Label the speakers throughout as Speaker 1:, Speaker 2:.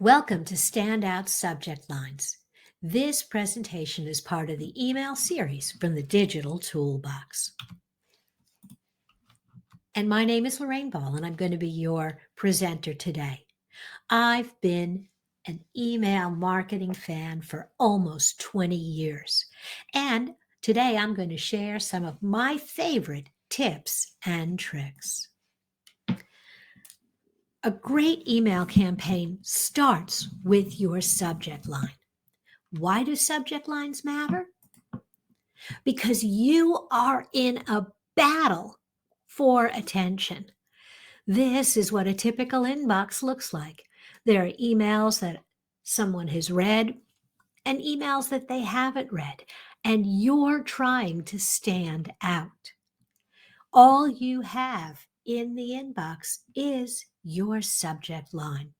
Speaker 1: Welcome to Standout Subject Lines. This presentation is part of the email series from the Digital Toolbox. And my name is Lorraine Ball, and I'm going to be your presenter today. I've been an email marketing fan for almost 20 years. And today I'm going to share some of my favorite tips and tricks. A great email campaign starts with your subject line. Why do subject lines matter? Because you are in a battle for attention. This is what a typical inbox looks like. There are emails that someone has read and emails that they haven't read, and you're trying to stand out. All you have in the inbox is your subject line.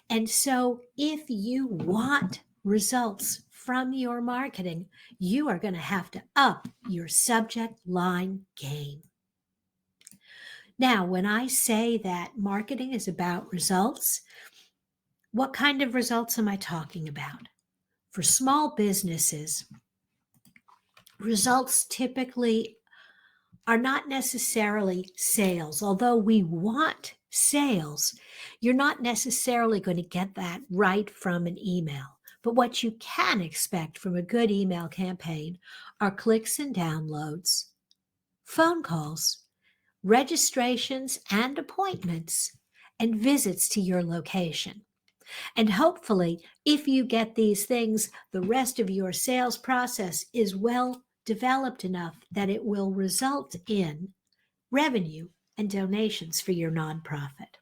Speaker 1: And so if you want results from your marketing, you are going to have to up your subject line game. Now, when I say that marketing is about results, what kind of results am I talking about? For small businesses, results typically are not necessarily sales. Although we want sales, you're not necessarily going to get that right from an email. But what you can expect from a good email campaign are clicks and downloads, phone calls, registrations and appointments, and visits to your location. And hopefully, if you get these things, the rest of your sales process is well developed enough that it will result in revenue and donations for your nonprofit.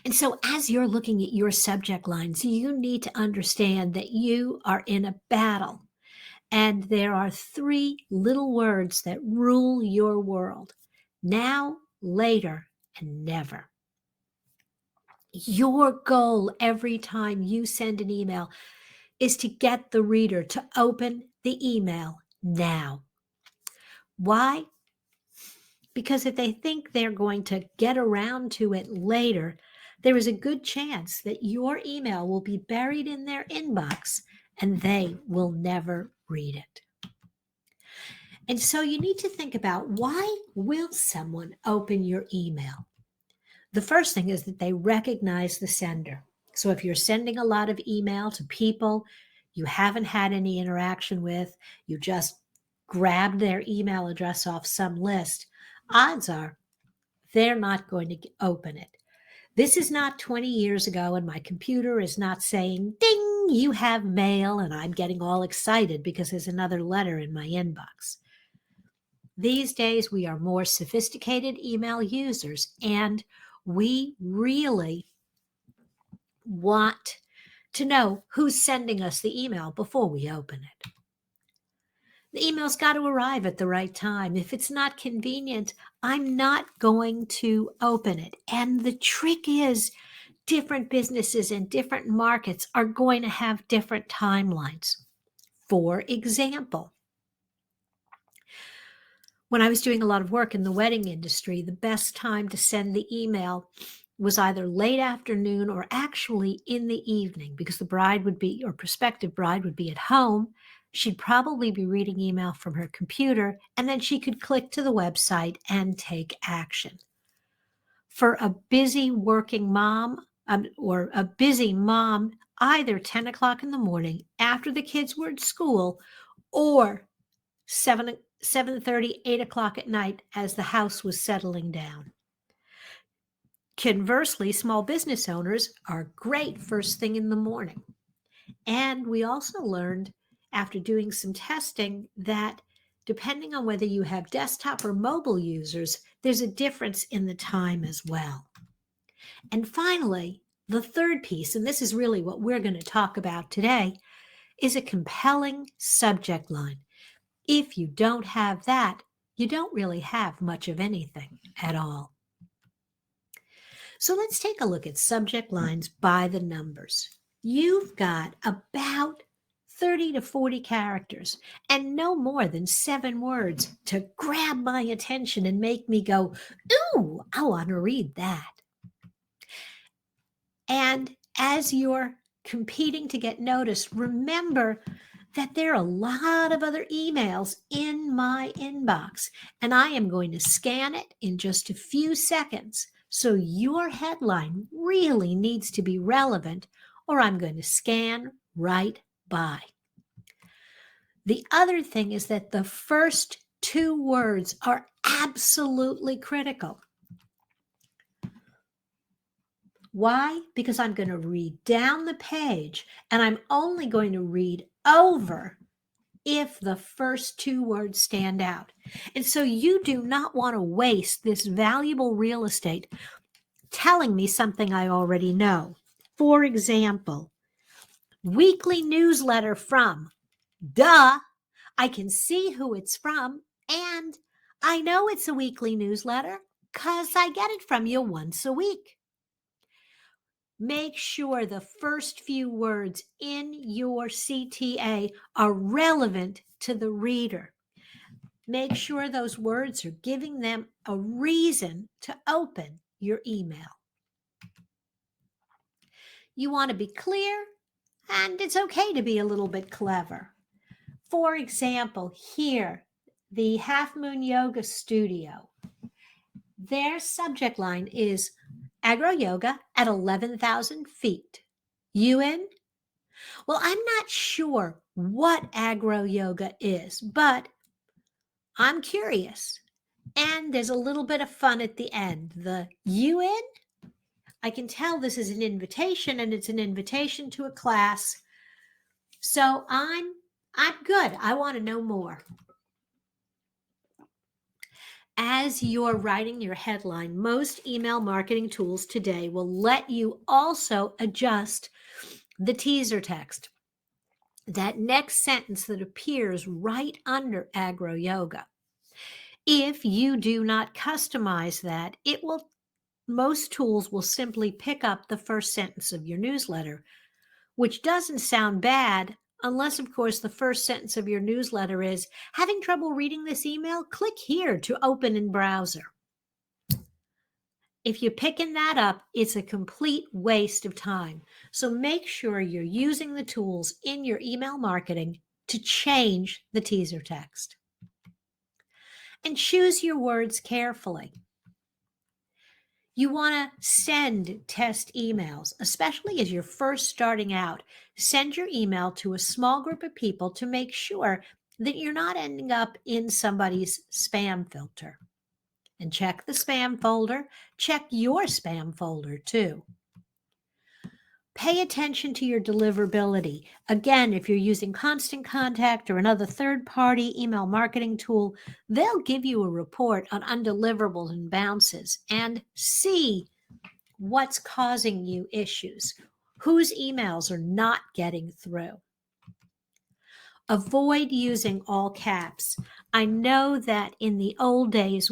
Speaker 1: And so, as you're looking at your subject lines, you need to understand that you are in a battle. And there are three little words that rule your world: now, later, and never. Your goal every time you send an email is to get the reader to open the email now. Why? Because if they think they're going to get around to it later, there is a good chance that your email will be buried in their inbox and they will never read it. And so you need to think about, why will someone open your email? The first thing is that they recognize the sender. So if you're sending a lot of email to people you haven't had any interaction with, you just grabbed their email address off some list, odds are they're not going to open it. This is not 20 years ago, and my computer is not saying, ding, you have mail, and I'm getting all excited because there's another letter in my inbox. These days, we are more sophisticated email users, and we really want to know who's sending us the email before we open it. The email's got to arrive at the right time. If it's not convenient, I'm not going to open it. And the trick is, different businesses and different markets are going to have different timelines. For example, when I was doing a lot of work in the wedding industry, the best time to send the email was either late afternoon or actually in the evening, because the bride would be, or prospective bride would be, at home. She'd probably be reading email from her computer, and then she could click to the website and take action. For a busy working mom, or a busy mom, either 10 o'clock in the morning after the kids were at school, or 7:30, 8 o'clock at night as the house was settling down. Conversely, small business owners are great first thing in the morning. And we also learned, after doing some testing, that depending on whether you have desktop or mobile users, there's a difference in the time as well. And finally, the third piece, and this is really what we're going to talk about today, is a compelling subject line. If you don't have that, you don't really have much of anything at all. So let's take a look at subject lines by the numbers. You've got about 30 to 40 characters and no more than 7 words to grab my attention and make me go, ooh, I want to read that. And as you're competing to get noticed, remember that there are a lot of other emails in my inbox, and I am going to scan it in just a few seconds. So your headline really needs to be relevant, or I'm going to scan right by. The other thing is that the first two words are absolutely critical. Why? Because I'm going to read down the page and I'm only going to read over if the first two words stand out. And so you do not want to waste this valuable real estate telling me something I already know. For example, weekly newsletter from, duh, I can see who it's from, and I know it's a weekly newsletter because I get it from you once a week. Make sure the first few words in your CTA are relevant to the reader. Make sure those words are giving them a reason to open your email. You want to be clear, and it's okay to be a little bit clever. For example, here, the Half Moon Yoga Studio, their subject line is Agro Yoga at 11,000 feet. You in? Well, I'm not sure what agro yoga is, but I'm curious. And there's a little bit of fun at the end. The you in? I can tell this is an invitation, and it's an invitation to a class. So I'm good. I want to know more. As you're writing your headline, most email marketing tools today will let you also adjust the teaser text. That next sentence that appears right under agro yoga. If you do not customize that, most tools will simply pick up the first sentence of your newsletter, which doesn't sound bad unless, of course, the first sentence of your newsletter is, having trouble reading this email? Click here to open in browser. If you're picking that up, it's a complete waste of time. So make sure you're using the tools in your email marketing to change the teaser text. And choose your words carefully. You want to send test emails, especially as you're first starting out. Send your email to a small group of people to make sure that you're not ending up in somebody's spam filter. And check the spam folder. Check your spam folder too. Pay attention to your deliverability. Again, if you're using Constant Contact or another third-party email marketing tool, they'll give you a report on undeliverables and bounces and see what's causing you issues, whose emails are not getting through. Avoid using all caps. I know that in the old days,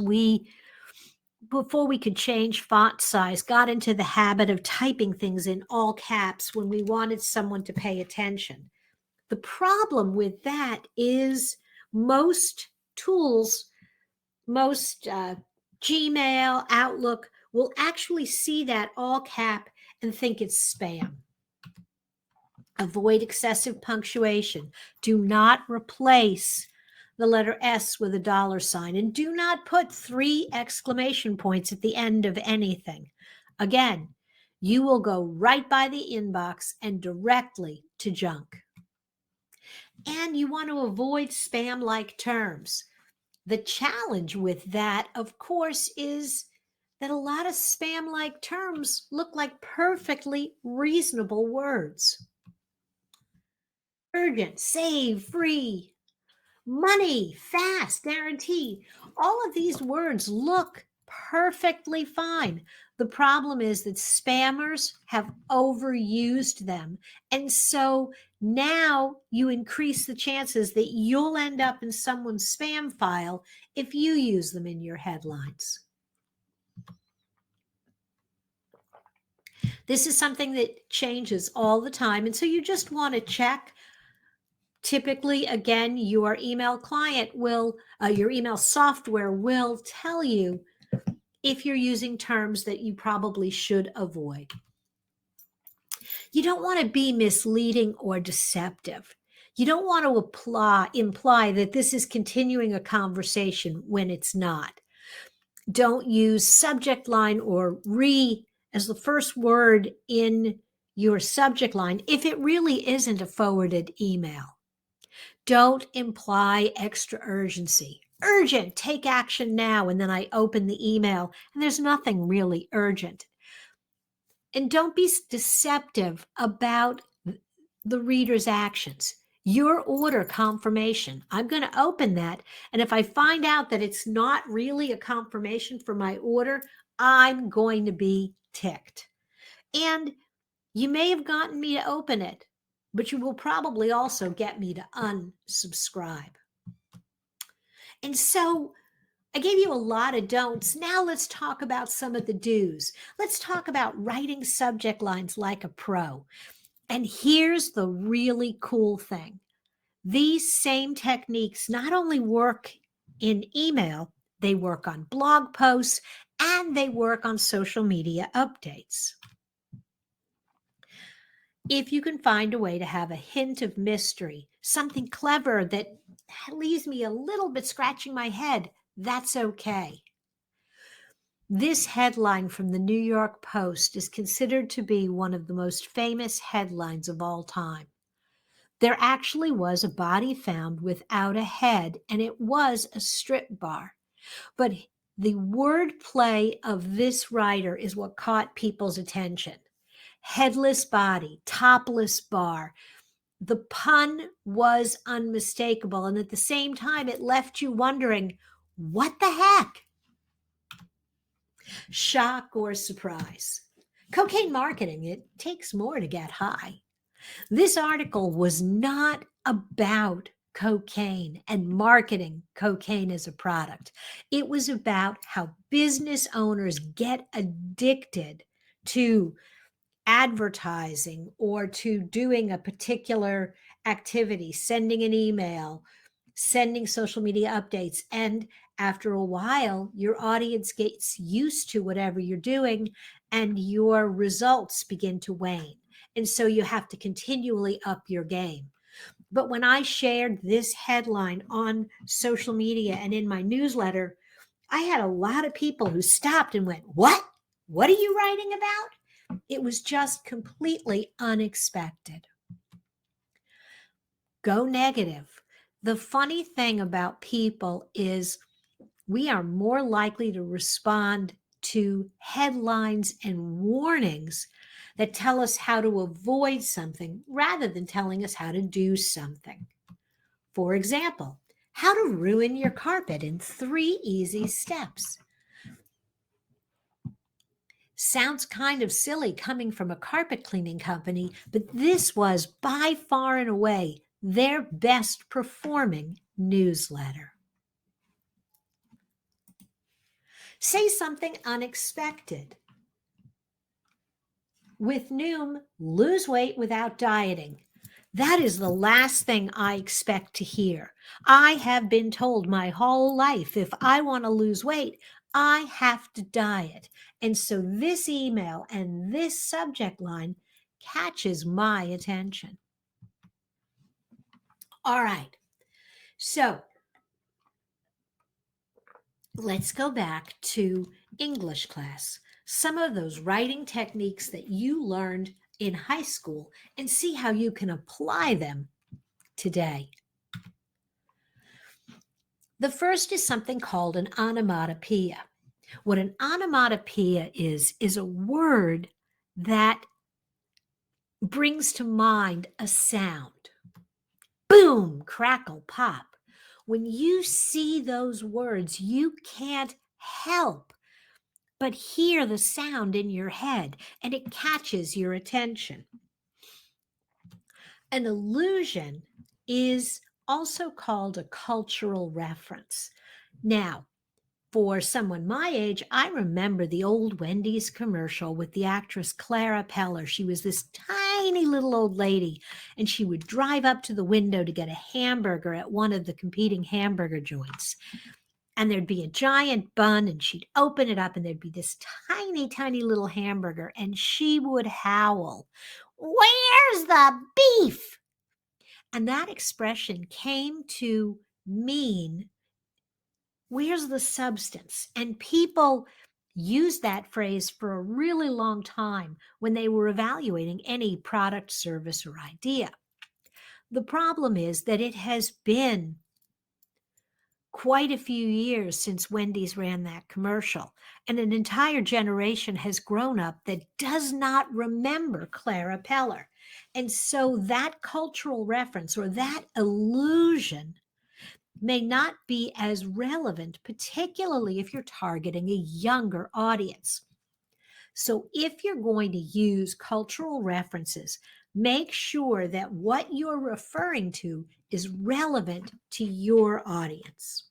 Speaker 1: before we could change font size, got into the habit of typing things in all caps when we wanted someone to pay attention. The problem with that is most tools, most Gmail, Outlook will actually see that all cap and think it's spam. Avoid excessive punctuation. Do not replace the letter S with a $sign, and do not put 3 exclamation points at the end of anything. Again, you will go right by the inbox and directly to junk. And you want to avoid spam-like terms. The challenge with that, of course, is that a lot of spam-like terms look like perfectly reasonable words. Urgent, save, free, money, fast, guarantee. All of these words look perfectly fine. The problem is that spammers have overused them. And so now you increase the chances that you'll end up in someone's spam file if you use them in your headlines. This is something that changes all the time. And so you just want to check. Typically, again, your email client your email software will tell you if you're using terms that you probably should avoid. You don't want to be misleading or deceptive. You don't want to imply that this is continuing a conversation when it's not. Don't use subject line or re as the first word in your subject line if it really isn't a forwarded email. Don't imply extra urgency. Urgent, take action now. And then I open the email and there's nothing really urgent. And don't be deceptive about the reader's actions. Your order confirmation. I'm going to open that. And if I find out that it's not really a confirmation for my order, I'm going to be ticked. And you may have gotten me to open it, but you will probably also get me to unsubscribe. And so I gave you a lot of don'ts. Now let's talk about some of the do's. Let's talk about writing subject lines like a pro. And here's the really cool thing. These same techniques not only work in email, they work on blog posts and they work on social media updates. If you can find a way to have a hint of mystery, something clever that leaves me a little bit scratching my head, that's okay. This headline from the New York Post is considered to be one of the most famous headlines of all time. There actually was a body found without a head, and it was a strip bar. But the wordplay of this writer is what caught people's attention. Headless body, topless bar. The pun was unmistakable, and at the same time, it left you wondering, what the heck? Shock or surprise? Cocaine marketing, it takes more to get high. This article was not about cocaine and marketing cocaine as a product. It was about how business owners get addicted to advertising or to doing a particular activity, sending an email, sending social media updates. And after a while, your audience gets used to whatever you're doing and your results begin to wane. And so you have to continually up your game. But when I shared this headline on social media and in my newsletter, I had a lot of people who stopped and went, "What? What are you writing about?" It was just completely unexpected. Go negative. The funny thing about people is we are more likely to respond to headlines and warnings that tell us how to avoid something rather than telling us how to do something. For example, how to ruin your carpet in 3 easy steps. Sounds kind of silly coming from a carpet cleaning company, but this was by far and away their best performing newsletter. Say something unexpected. With Noom, lose weight without dieting. That is the last thing I expect to hear. I have been told my whole life if I want to lose weight, I have to diet. And so this email and this subject line catches my attention. All right. So let's go back to English class. Some of those writing techniques that you learned in high school and see how you can apply them today. The first is something called an onomatopoeia. What an onomatopoeia is a word that brings to mind a sound. Boom, crackle, pop. When you see those words, you can't help but hear the sound in your head, and it catches your attention. An allusion is also called a cultural reference. Now, for someone my age, I remember the old Wendy's commercial with the actress Clara Peller. She was this tiny little old lady, and she would drive up to the window to get a hamburger at one of the competing hamburger joints. And there'd be a giant bun, and she'd open it up, and there'd be this tiny, tiny little hamburger, and she would howl Where's the beef? And that expression came to mean, where's the substance? And people used that phrase for a really long time when they were evaluating any product, service, or idea. The problem is that it has been quite a few years since Wendy's ran that commercial, and an entire generation has grown up that does not remember Clara Peller. And so that cultural reference or that illusion may not be as relevant, particularly if you're targeting a younger audience. So if you're going to use cultural references, make sure that what you're referring to is relevant to your audience.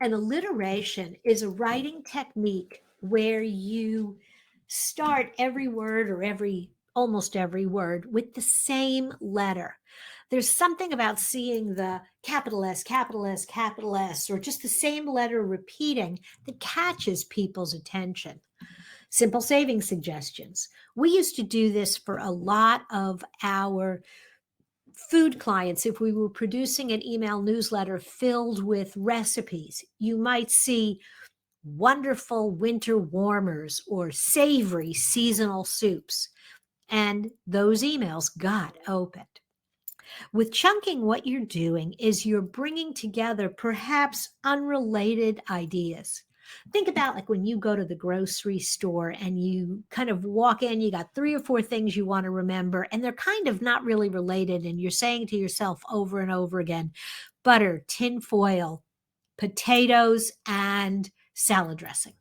Speaker 1: An alliteration is a writing technique where you start every word or almost every word with the same letter. There's something about seeing the capital S, capital S, capital S, or just the same letter repeating that catches people's attention. Simple saving suggestions. We used to do this for a lot of our food clients. If we were producing an email newsletter filled with recipes, you might see wonderful winter warmers or savory seasonal soups. And those emails got opened. With chunking, what you're doing is you're bringing together perhaps unrelated ideas. Think about like when you go to the grocery store and you kind of walk in, you got 3 or 4 things you want to remember, and they're kind of not really related. And you're saying to yourself over and over again, butter, tin foil, potatoes, and salad dressing.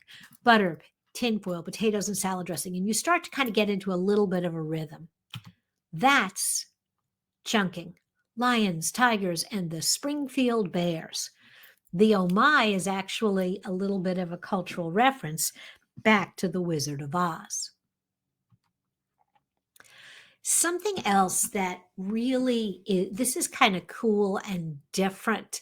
Speaker 1: Butter, tin foil, potatoes, and salad dressing. And you start to kind of get into a little bit of a rhythm. That's chunking. Lions, tigers, and the Springfield Bears. The oh my is actually a little bit of a cultural reference back to the Wizard of Oz. Something else that really is, this is kind of cool and different,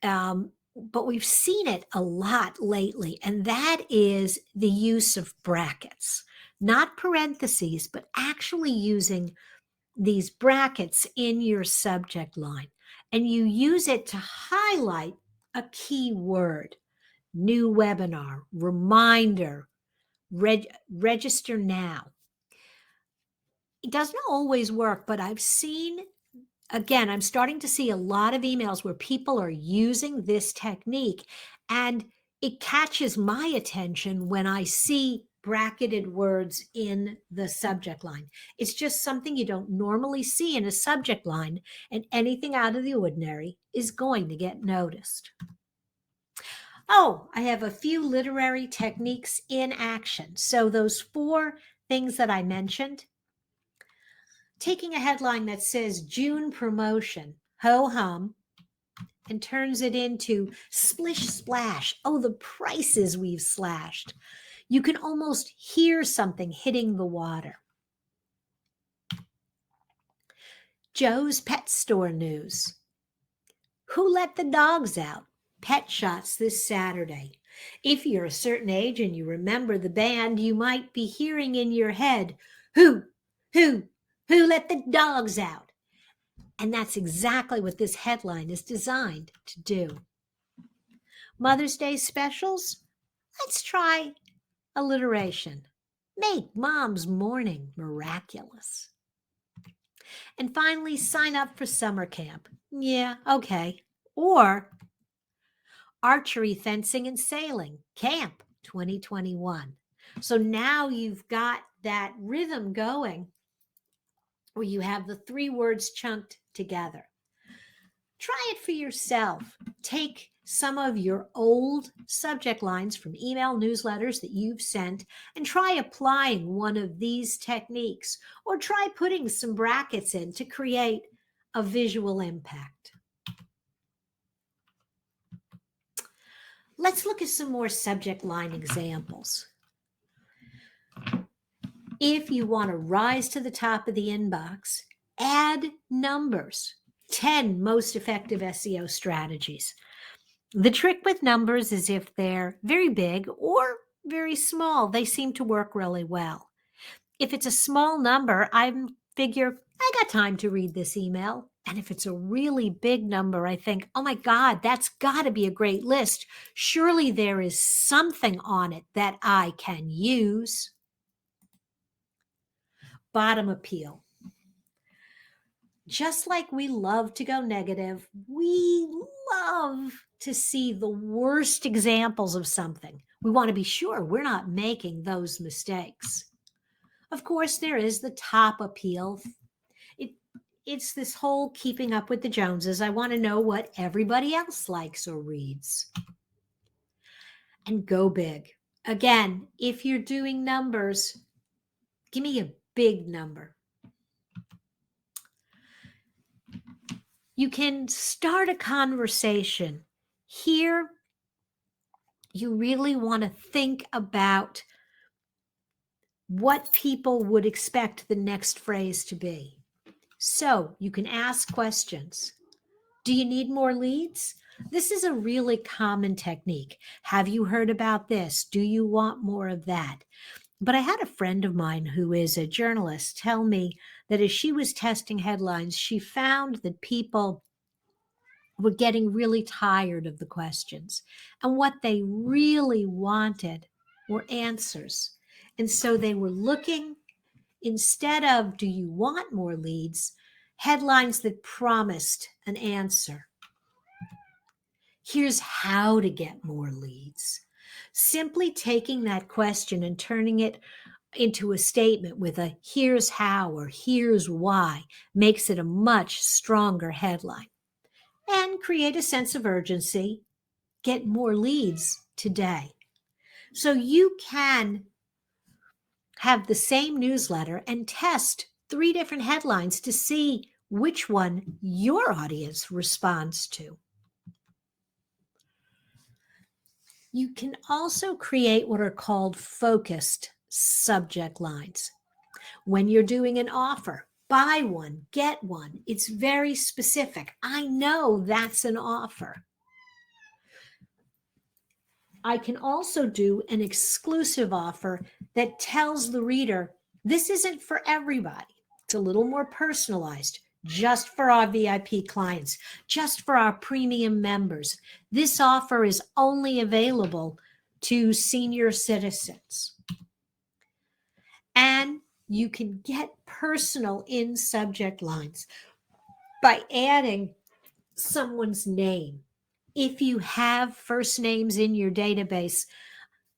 Speaker 1: but we've seen it a lot lately, and that is the use of brackets, not parentheses, but actually using these brackets in your subject line, and you use it to highlight a key word: new webinar, reminder, register now. It doesn't always work, but I've seen, again, I'm starting to see a lot of emails where people are using this technique, and it catches my attention when I see bracketed words in the subject line. It's just something you don't normally see in a subject line, and anything out of the ordinary is going to get noticed. Oh, I have a few literary techniques in action. So those 4 things that I mentioned, taking a headline that says June promotion, ho hum, and turns it into splish splash. Oh, the prices we've slashed. You can almost hear something hitting the water. Joe's Pet Store News. Who let the dogs out? Pet shots this Saturday. If you're a certain age and you remember the band, you might be hearing in your head, who let the dogs out? And that's exactly what this headline is designed to do. Mother's Day specials? Let's try alliteration. Make mom's morning miraculous. And finally, sign up for summer camp. Yeah, okay. Or archery, fencing, and sailing camp 2021. So now you've got that rhythm going where you have the 3 words chunked together. Try it for yourself. Take some of your old subject lines from email newsletters that you've sent and try applying one of these techniques, or try putting some brackets in to create a visual impact. Let's look at some more subject line examples. If you want to rise to the top of the inbox, add numbers. 10 most effective SEO strategies. The trick with numbers is if they're very big or very small, they seem to work really well. If it's a small number, I figure I got time to read this email. And if it's a really big number, I think, oh my God, that's got to be a great list. Surely there is something on it that I can use. Bottom appeal. Just like we love to go negative, we love to see the worst examples of something. We want to be sure we're not making those mistakes. Of course, there is the top appeal. It's this whole keeping up with the Joneses. I want to know what everybody else likes or reads. And go big. Again, if you're doing numbers, give me a big number. You can start a conversation. Here, you really want to think about what people would expect the next phrase to be. So you can ask questions. Do you need more leads? This is a really common technique. Have you heard about this? Do you want more of that? But I had a friend of mine who is a journalist tell me that as she was testing headlines, she found that people were getting really tired of the questions. And what they really wanted were answers. And so they were looking, instead of, do you want more leads, headlines that promised an answer. Here's how to get more leads. Simply taking that question and turning it into a statement with a here's how or here's why makes it a much stronger headline. And create a sense of urgency. Get more leads today. So you can have the same newsletter and test 3 different headlines to see which one your audience responds to. You can also create what are called focused subject lines. When you're doing an offer, buy one, get one. It's very specific. I know that's an offer. I can also do an exclusive offer that tells the reader, this isn't for everybody. It's a little more personalized, just for our VIP clients, just for our premium members. This offer is only available to senior citizens. And you can get personal in subject lines by adding someone's name. If you have first names in your database,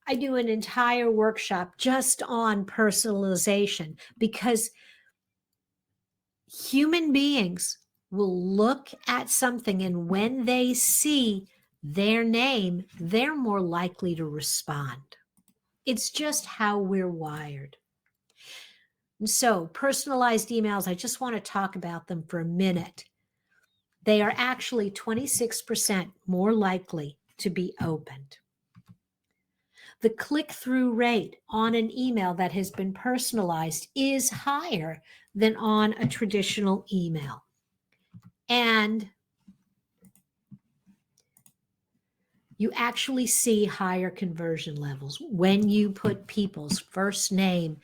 Speaker 1: I do an entire workshop just on personalization because human beings will look at something, and when they see their name, they're more likely to respond. It's just how we're wired. And so, personalized emails, I just want to talk about them for a minute. They are actually 26% more likely to be opened. The click-through rate on an email that has been personalized is higher than on a traditional email. And you actually see higher conversion levels when you put people's first name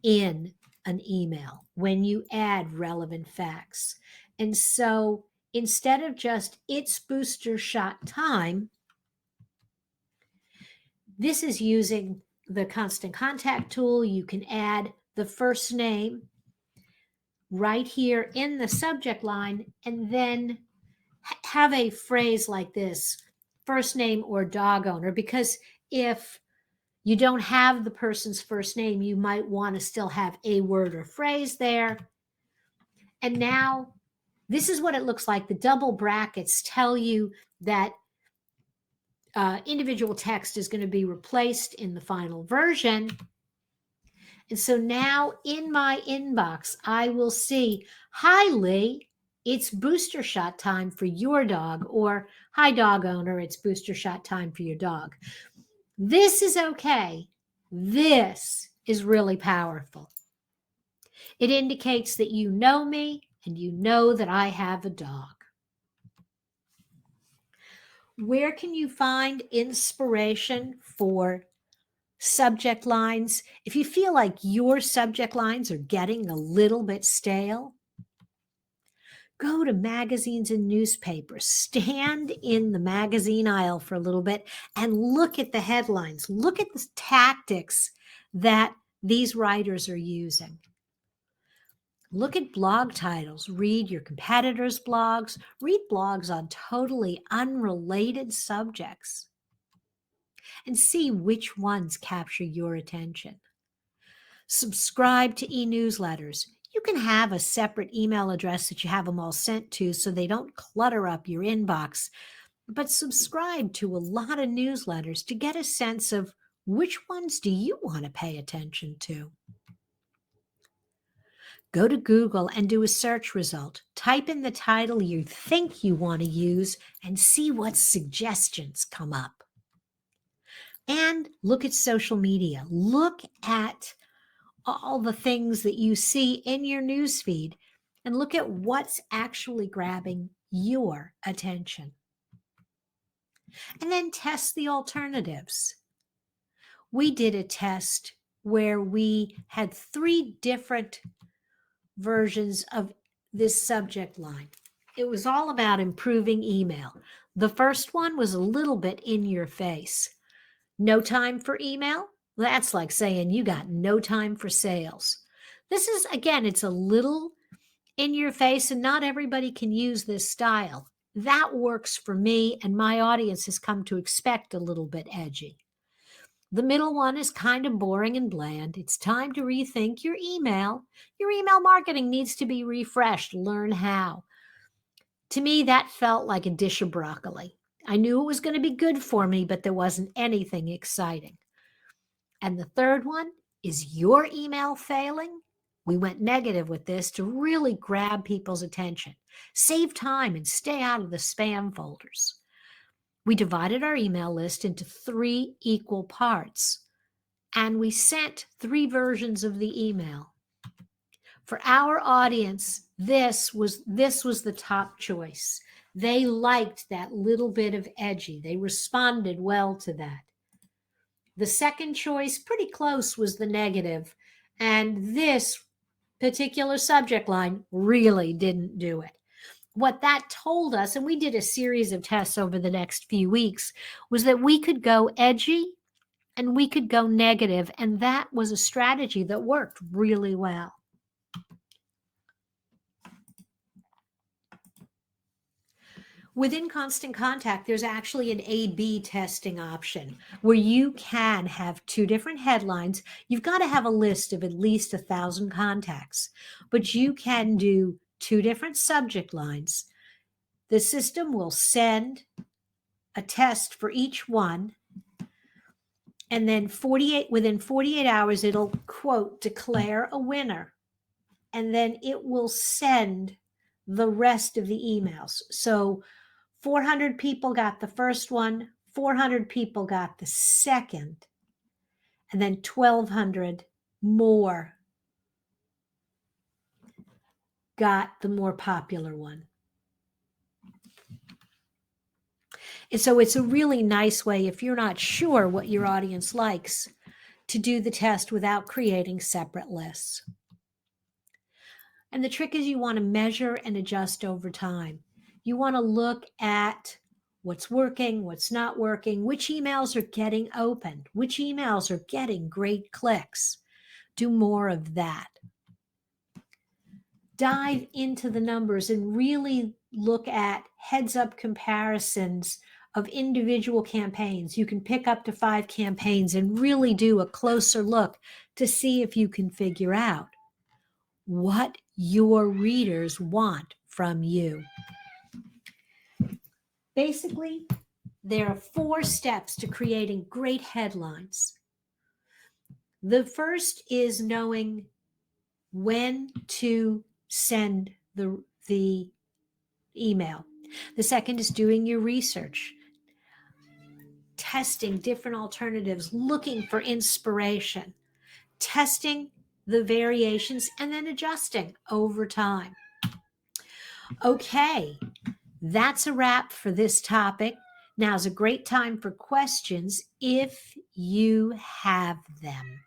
Speaker 1: in an email, when you add relevant facts. And so instead of just it's booster shot time, this is using the constant contact tool. You can add the first name right here in the subject line and then have a phrase like this, first name or dog owner, because if you don't have the person's first name, you might want to still have a word or phrase there. And now this is what it looks like. The double brackets tell you that individual text is going to be replaced in the final version. And so now in my inbox, I will see, hi, Lee, it's booster shot time for your dog, or hi, dog owner, it's booster shot time for your dog. This is okay. This is really powerful. It indicates that you know me and you know that I have a dog. Where can you find inspiration for subject lines. If you feel like your subject lines are getting a little bit stale, go to magazines and newspapers, stand in the magazine aisle for a little bit and look at the headlines. Look at the tactics that these writers are using. Look at blog titles, read your competitors' blogs, read blogs on totally unrelated subjects, and see which ones capture your attention. Subscribe to e-newsletters. You can have a separate email address that you have them all sent to so they don't clutter up your inbox, but subscribe to a lot of newsletters to get a sense of which ones do you want to pay attention to. Go to Google and do a search result. Type in the title you think you want to use and see what suggestions come up. And look at social media. Look at all the things that you see in your newsfeed and look at what's actually grabbing your attention. And then test the alternatives. We did a test where we had 3 different versions of this subject line. It was all about improving email. The first one was a little bit in your face. No time for email? That's like saying you got no time for sales. This is, again, it's a little in your face, and not everybody can use this style. That works for me, and my audience has come to expect a little bit edgy. The middle one is kind of boring and bland. It's time to rethink your email. Your email marketing needs to be refreshed. Learn how. To me, that felt like a dish of broccoli. I knew it was going to be good for me, but there wasn't anything exciting. And the third one is your email failing. We went negative with this to really grab people's attention, save time, and stay out of the spam folders. We divided our email list into 3 equal parts, and we sent 3 versions of the email. For our audience, this was the top choice. They liked that little bit of edgy. They responded well to that. The second choice, pretty close, was the negative, and this particular subject line really didn't do it. What that told us, and we did a series of tests over the next few weeks, was that we could go edgy and we could go negative, and that was a strategy that worked really well. Within Constant Contact, there's actually an A/B testing option where you can have 2 different headlines. You've got to have a list of at least 1,000 contacts, but you can do 2 different subject lines. The system will send a test for each one, and then within 48 hours, it'll, quote, declare a winner, and then it will send the rest of the emails. So 400 people got the first one, 400 people got the second, and then 1,200 more got the more popular one. And so it's a really nice way, if you're not sure what your audience likes, to do the test without creating separate lists. And the trick is you want to measure and adjust over time. You want to look at what's working, what's not working, which emails are getting opened, which emails are getting great clicks. Do more of that. Dive into the numbers and really look at heads-up comparisons of individual campaigns. You can pick up to 5 campaigns and really do a closer look to see if you can figure out what your readers want from you. Basically, there are 4 steps to creating great headlines. The first is knowing when to send the email. The second is doing your research, testing different alternatives, looking for inspiration, testing the variations, and then adjusting over time. Okay, that's a wrap for this topic. Now's a great time for questions if you have them.